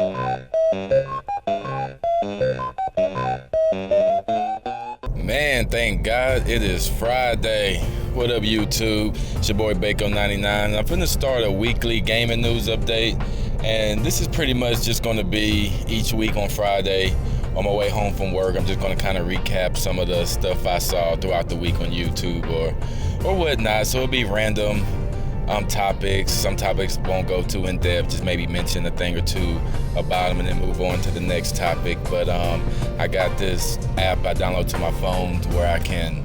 Man, thank God it is Friday. What up, YouTube? It's your boy Bako99. I'm finna start a weekly gaming news update, and this is pretty much just gonna be each week on Friday on my way home from work. I'm just gonna kind of recap some of the stuff I saw throughout the week on YouTube or whatnot. So it'll be random topics. Some topics won't go too in depth, just maybe mention a thing or two about them and then move on to the next topic. But I got this app I download to my phone to where I can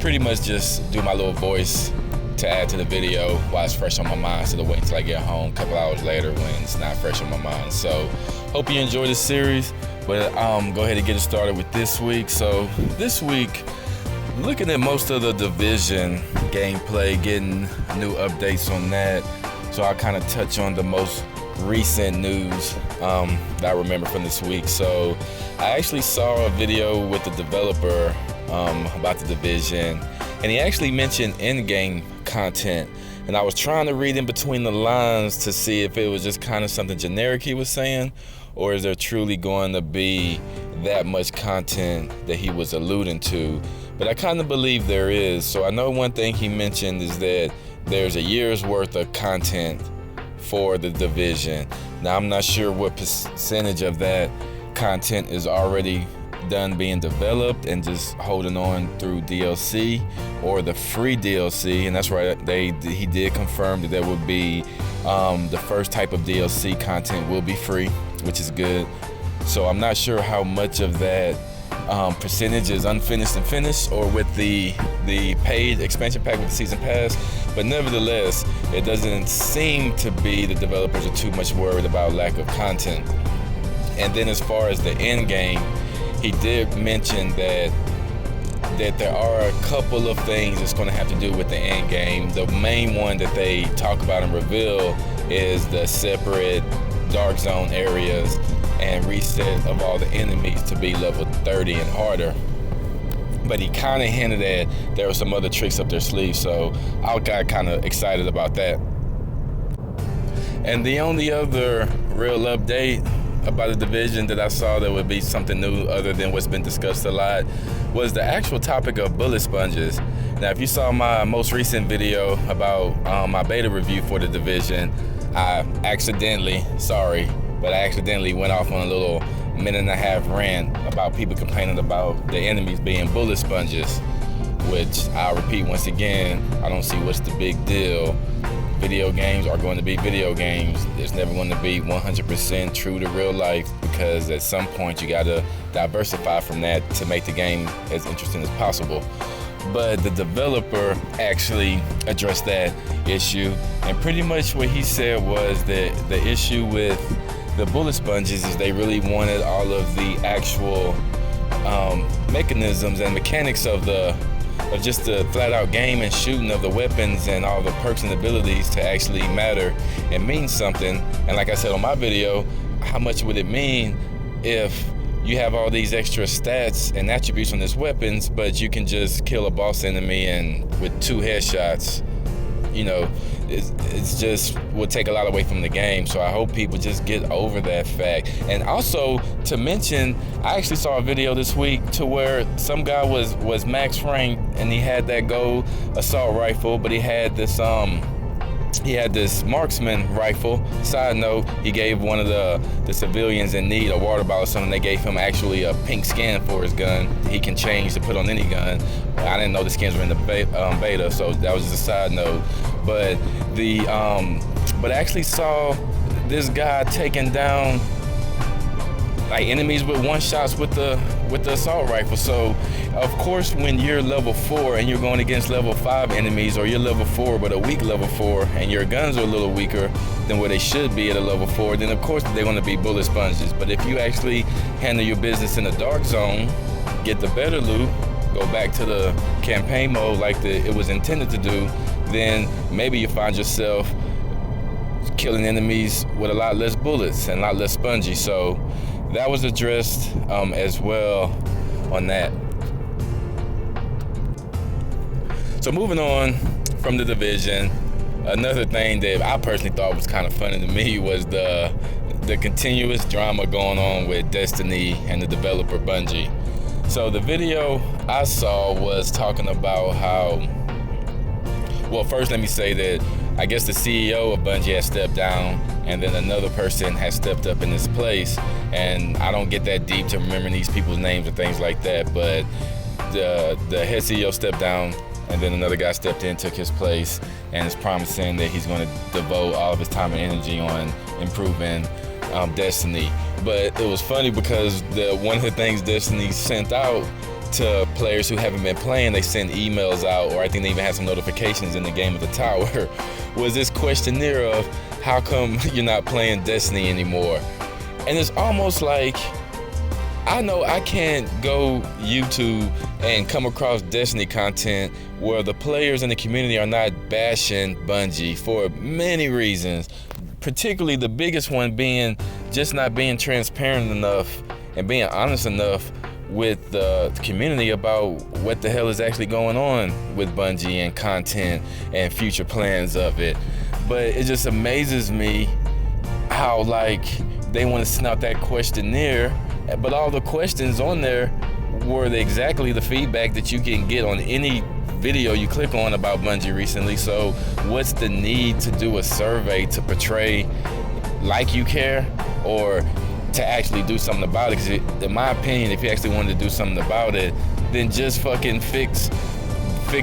pretty much just do my little voice to add to the video while it's fresh on my mind, instead of waiting until I get home a couple hours later when it's not fresh on my mind. So hope you enjoy this series, but go ahead and get it started with this week. So this week, looking at most of the Division gameplay, getting new updates on that. So I'll kind of touch on the most recent news that I remember from this week. So I actually saw a video with the developer about the Division, and he actually mentioned in-game content. And I was trying to read in between the lines to see if it was just kind of something generic he was saying, or is there truly going to be that much content that he was alluding to. But I kind of believe there is. So I know one thing he mentioned is that there's a year's worth of content for the Division. Now, I'm not sure what percentage of that content is already done being developed and just holding on through DLC or the free DLC. And that's right, he did confirm that there would be the first type of DLC content will be free, which is good. So I'm not sure how much of that percentage is unfinished and finished, or with the paid expansion pack with the season pass. But nevertheless, it doesn't seem to be the developers are too much worried about lack of content. And then as far as the end game, he did mention that there are a couple of things that's going to have to do with the end game. The main one that they talk about and reveal is the separate dark zone areas and reset of all the enemies to be level 30 and harder. But he kind of hinted at there were some other tricks up their sleeve, so I got kind of excited about that. And the only other real update about the Division that I saw that would be something new other than what's been discussed a lot was the actual topic of bullet sponges. Now, if you saw my most recent video about my beta review for the Division, I accidentally went off on a little minute-and-a-half rant about people complaining about the enemies being bullet sponges, which I'll repeat once again, I don't see what's the big deal. Video games are going to be video games. It's never going to be 100% true to real life, because at some point you got to diversify from that to make the game as interesting as possible. But the developer actually addressed that issue, and pretty much what he said was that the issue with the bullet sponges is they really wanted all of the actual mechanisms and mechanics of just the flat-out game and shooting of the weapons and all the perks and abilities to actually matter and mean something. And like I said on my video, how much would it mean if you have all these extra stats and attributes on these weapons, but you can just kill a boss enemy and with 2 headshots? You know, it's just will take a lot away from the game. So I hope people just get over that fact. And also to mention, I actually saw a video this week to where some guy was max ranked and he had that gold assault rifle, but he had this marksman rifle. Side note, he gave one of the civilians in need a water bottle or something. They gave him actually a pink skin for his gun. He can change to put on any gun. I didn't know the skins were in the beta, so that was just a side note. But but I actually saw this guy taking down like enemies with one shots with the assault rifle. So of course, when you're level 4 and you're going against level 5 enemies, or you're level 4 but a weak level 4, and your guns are a little weaker than what they should be at a level 4, then of course they're going to be bullet sponges. But if you actually handle your business in the dark zone, get the better loot, go back to the campaign mode like it was intended to do, then maybe you find yourself killing enemies with a lot less bullets and a lot less spongy. So that was addressed as well on that. So moving on from the Division, another thing that I personally thought was kind of funny to me was the the continuous drama going on with Destiny and the developer Bungie. So the video I saw was talking about how, well, first let me say that I guess the CEO of Bungie has stepped down, and then another person has stepped up in his place. And I don't get that deep to remembering these people's names and things like that, but the head CEO stepped down, and then another guy stepped in, took his place, and is promising that he's going to devote all of his time and energy on improving Destiny. But it was funny because one of the things Destiny sent out to players who haven't been playing, they sent emails out, or I think they even had some notifications in the game of the tower, was this questionnaire of how come you're not playing Destiny anymore? And it's almost like, I know I can't go YouTube and come across Destiny content where the players in the community are not bashing Bungie for many reasons, particularly the biggest one being just not being transparent enough and being honest enough with the community about what the hell is actually going on with Bungie and content and future plans of it. But it just amazes me how like they want to send out that questionnaire, but all the questions on there were exactly the feedback that you can get on any video you click on about Bungie recently. So what's the need to do a survey to portray like you care, or to actually do something about it? Because in my opinion, if you actually wanted to do something about it, then just fucking fix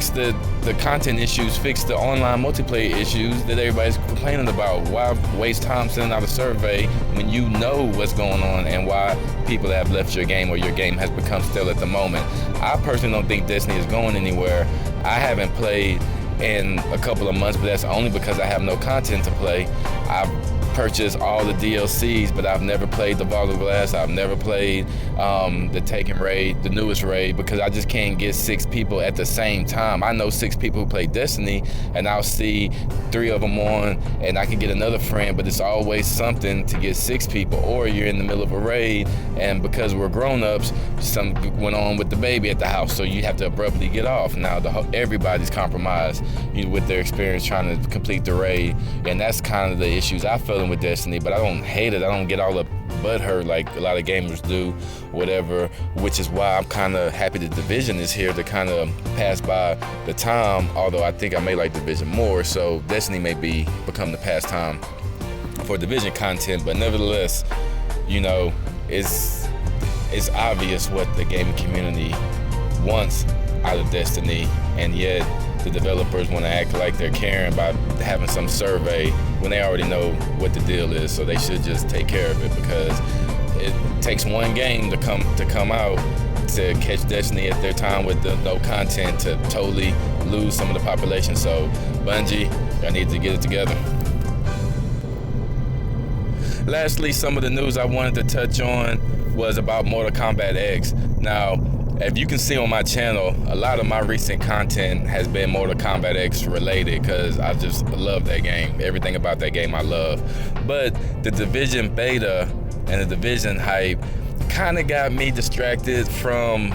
the content issues, fix the online multiplayer issues that everybody's complaining about. Why waste time sending out a survey when you know what's going on and why people have left your game or your game has become stale at the moment? I personally don't think Destiny is going anywhere. I haven't played in a couple of months, but that's only because I have no content to play. I've purchased all the DLCs, but I've never played the Vault of Glass. I've never played the Taken raid, the newest raid, because I just can't get 6 people at the same time. I know 6 people who play Destiny, and I'll see 3 of them on, and I can get another friend, but it's always something to get 6 people. Or you're in the middle of a raid, and because we're grown-ups, something went on with the baby at the house, so you have to abruptly get off. Now everybody's compromised with their experience trying to complete the raid, and that's kind of the issues I feel with Destiny. But I don't hate it. I don't get all the butthurt like a lot of gamers do, whatever, which is why I'm kind of happy the Division is here to kind of pass by the time, although I think I may like Division more, so Destiny may become the pastime for Division content. But nevertheless, you know, it's obvious what the gaming community wants out of Destiny, and yet the developers want to act like they're caring by having some survey when they already know what the deal is. So they should just take care of it, because it takes one game to come out to catch Destiny at their time with the no content to totally lose some of the population. So Bungie, y'all need to get it together. Lastly, some of the news I wanted to touch on was about Mortal Kombat X. Now, if you can see on my channel, a lot of my recent content has been Mortal Kombat X related, because I just love that game. Everything about that game I love. But the Division beta and the Division hype kind of got me distracted from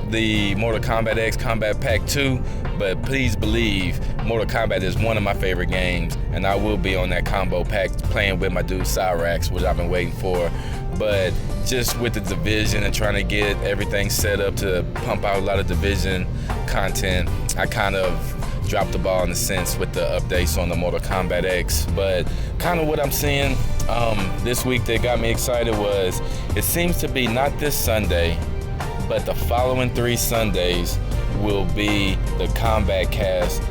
the Mortal Kombat X Combat Pack 2. But please believe, Mortal Kombat is one of my favorite games, and I will be on that combo pack playing with my dude Cyrax, which I've been waiting for. But just with the Division and trying to get everything set up to pump out a lot of Division content, I kind of dropped the ball in a sense with the updates on the Mortal Kombat X. But kind of what I'm seeing this week that got me excited was, it seems to be not this Sunday, but the following 3 Sundays will be the Combat Cast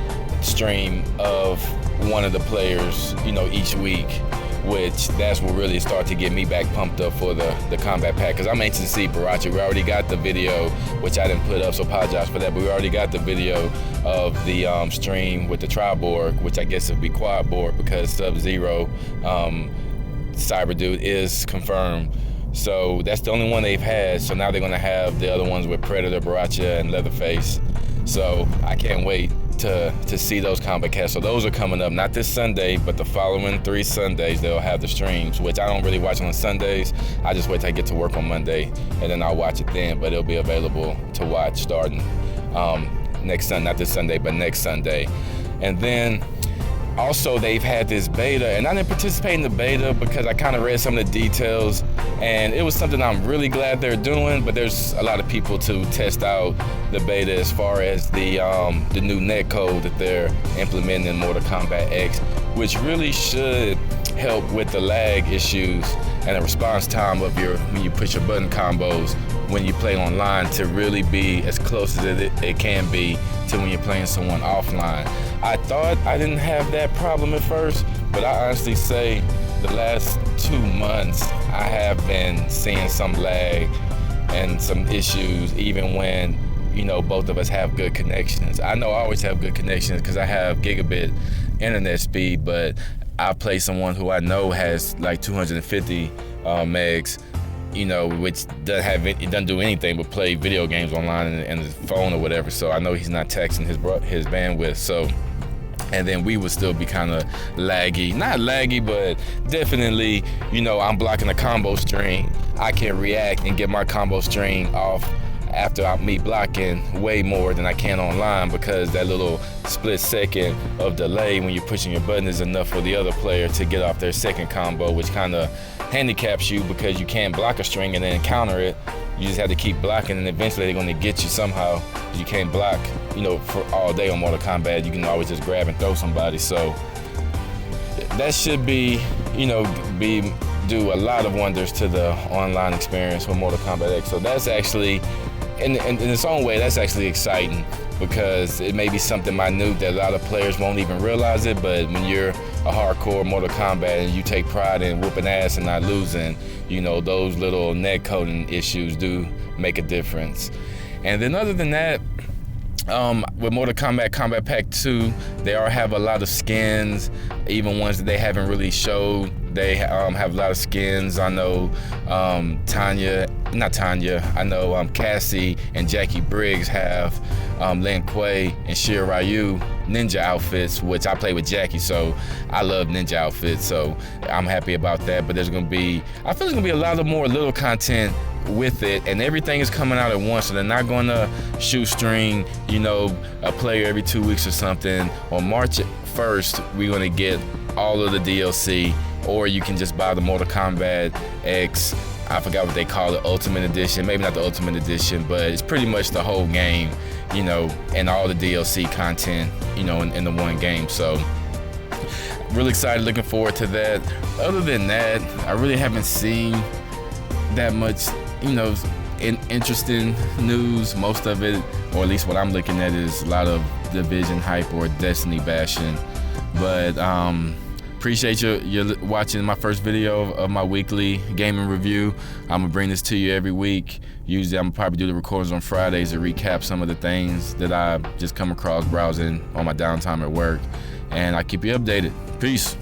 stream of one of the players, you know, each week, which that's what really start to get me back pumped up for the Combat Pack, because I'm anxious to see Barachi. We already got the video, which I didn't put up, so apologize for that, but we already got the video of the stream with the Triborg, which I guess would be Quad Borg, because Sub-Zero Cyber Dude is confirmed. So that's the only one they've had. So now they're gonna have the other ones with Predator, Baracha, and Leatherface. So I can't wait to see those combat casts. So those are coming up, not this Sunday, but the following 3 Sundays they'll have the streams, which I don't really watch on Sundays. I just wait till I get to work on Monday, and then I'll watch it then. But it'll be available to watch starting next Sunday, not this Sunday, but next Sunday. And then Also, they've had this beta, and I didn't participate in the beta because I kind of read some of the details, and it was something I'm really glad they're doing, but there's a lot of people to test out the beta as far as the new netcode that they're implementing in Mortal Kombat X, which really should help with the lag issues and the response time of when you push your button combos when you play online to really be as close as it can be to when you're playing someone offline. I thought I didn't have that problem at first, but I honestly say the last 2 months I have been seeing some lag and some issues even when, you know, both of us have good connections. I know I always have good connections because I have gigabit internet speed, but I play someone who I know has like 250 megs, you know, which doesn't do anything but play video games online and his phone or whatever. So I know he's not taxing his bandwidth. So, and then we would still be kind of laggy, not laggy, but definitely, you know, I'm blocking a combo string. I can react and get my combo string off after me blocking way more than I can online, because that little split second of delay when you're pushing your button is enough for the other player to get off their second combo, which kind of handicaps you because you can't block a string and then counter it. You just have to keep blocking, and eventually they're going to get you somehow. You can't block, you know, for all day on Mortal Kombat. You can always just grab and throw somebody. So that should be, you know, do a lot of wonders to the online experience with Mortal Kombat X. So that's actually, in its own way, that's actually exciting, because it may be something minute that a lot of players won't even realize it, but when you're a hardcore Mortal Kombat and you take pride in whooping ass and not losing, you know, those little net coding issues do make a difference. And then other than that, with Mortal Kombat Combat Pack 2, they have a lot of skins, even ones that they haven't really showed. They have a lot of skins. I know Cassie and Jackie Briggs have Lin Kuei and Shir Ryu ninja outfits, which I play with Jackie, so I love ninja outfits, so I'm happy about that. But I feel there's gonna be a lot of more little content with it, and everything is coming out at once, so they're not gonna shoestring, you know, a player every 2 weeks or something. On March 1st, we're gonna get all of the DLC, or you can just buy the Mortal Kombat X, I forgot what they call it, Ultimate Edition, maybe not the Ultimate Edition, but it's pretty much the whole game, you know, and all the DLC content, you know, in the one game. So really excited, looking forward to that. Other than that, I really haven't seen that much, you know, interesting news. Most of it, or at least what I'm looking at, is a lot of Division hype or Destiny bashing. But appreciate you watching my first video of my weekly gaming review. I'm gonna bring this to you every week. Usually I'm gonna probably do the recordings on Fridays to recap some of the things that I just come across browsing on my downtime at work, and I keep you updated. Peace.